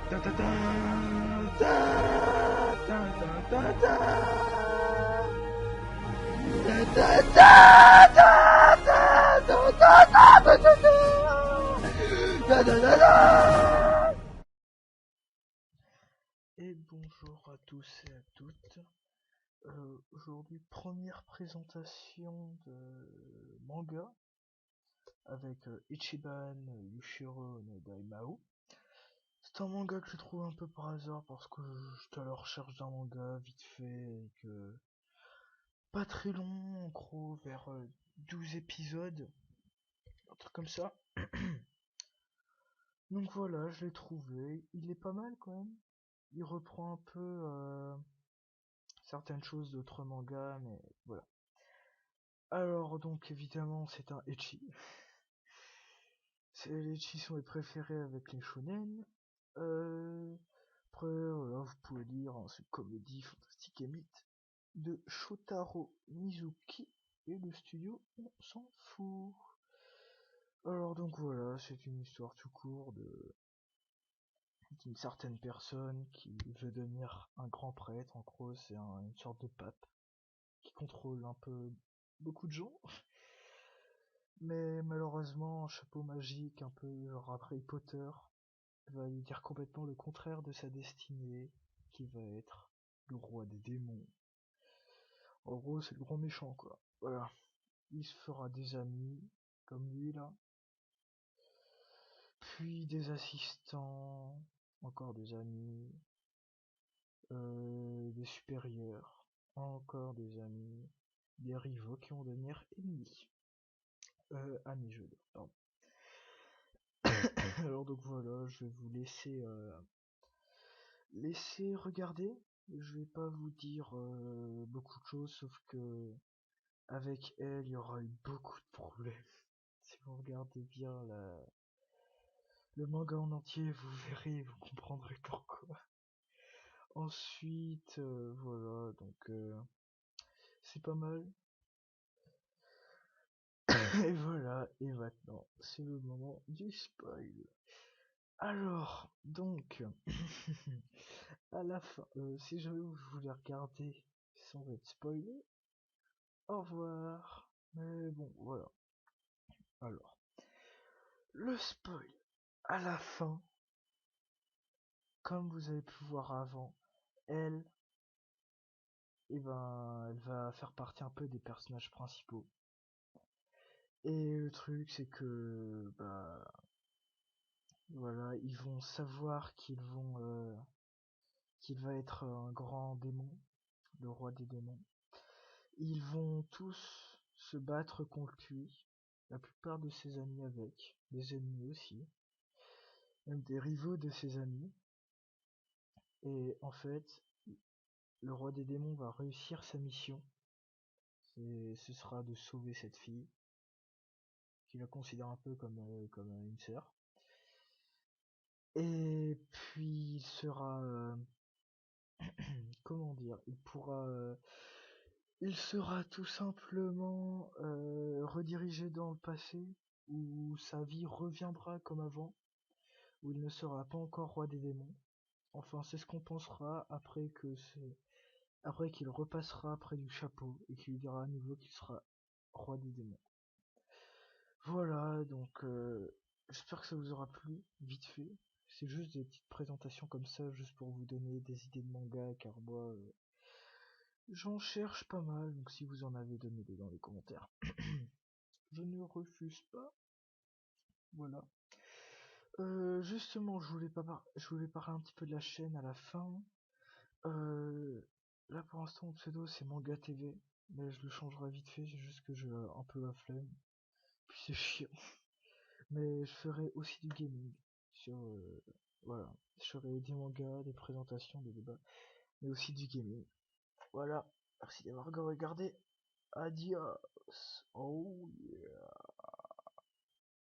Ta ta ta, ta ta ta ta ta. Ta ta ta ta ta ta ta ta ta ta ta. Ta ta ta ta. Et bonjour à tous et à toutes. Aujourd'hui, première présentation de manga avec Ichiban Yushiro no Daimao. C'est un manga que je trouve un peu par hasard parce que j'étais à la recherche d'un manga vite fait et que pas très long, en gros vers 12 épisodes, un truc comme ça. Donc voilà, je l'ai trouvé, il est pas mal quand même. Il reprend un peu certaines choses d'autres mangas, mais voilà. Alors donc évidemment c'est un ecchi. Les ecchi sont les préférés avec les shonen. Après voilà, vous pouvez lire hein, c'est comédie fantastique et mythe de Shotaro Mizuki et le studio on s'en fout. Alors donc voilà, c'est une histoire tout court d'une certaine personne qui veut devenir un grand prêtre. En gros, c'est une sorte de pape qui contrôle un peu beaucoup de gens. Mais malheureusement, un chapeau magique, un peu genre Harry Potter, va lui dire complètement le contraire de sa destinée, qui va être le roi des démons. En gros, c'est le grand méchant, quoi. Voilà. Il se fera des amis, comme lui, là. Puis des assistants, encore des amis, des supérieurs, encore des amis, des rivaux qui vont devenir ennemis. Amis, je veux dire, pardon. Alors donc voilà, je vais vous laisser regarder. Je vais pas vous dire beaucoup de choses, sauf que avec elle, il y aura eu beaucoup de problèmes. Si vous regardez bien le manga en entier, vous verrez, vous comprendrez pourquoi. Ensuite, voilà, donc c'est pas mal. Et voilà, et maintenant, c'est le moment du spoil. Alors, donc, à la fin, si jamais vous voulez regarder sans être spoilé, au revoir. Mais bon, voilà. Alors, le spoil, à la fin, comme vous avez pu voir avant, elle, elle va faire partie un peu des personnages principaux. Et le truc, c'est que, bah, voilà, ils vont savoir qu'il va être un grand démon, le roi des démons. Ils vont tous se battre contre lui, la plupart de ses amis avec, des ennemis aussi, même des rivaux de ses amis. Et en fait, le roi des démons va réussir sa mission. Ce sera de sauver cette fille, qu'il la considère un peu comme une sœur. Et puis il sera, comment dire, il sera tout simplement redirigé dans le passé, où sa vie reviendra comme avant, où il ne sera pas encore roi des démons. Enfin, c'est ce qu'on pensera après qu'il repassera près du chapeau et qu'il lui dira à nouveau qu'il sera roi des démons. Voilà, donc j'espère que ça vous aura plu, vite fait. C'est juste des petites présentations comme ça, juste pour vous donner des idées de manga, car moi, j'en cherche pas mal, donc si vous en avez, donnez-les dans les commentaires. Je ne refuse pas. Voilà. Justement, je voulais parler un petit peu de la chaîne à la fin. Euh, Là pour l'instant, mon pseudo c'est Manga TV, mais je le changerai vite fait, c'est juste que j'ai un peu la flemme. Puis c'est chiant. Mais je ferai aussi du gaming. Voilà. Je ferai des mangas, des présentations, des débats, mais aussi du gaming. Voilà. Merci d'avoir regardé. Adios. Oh yeah.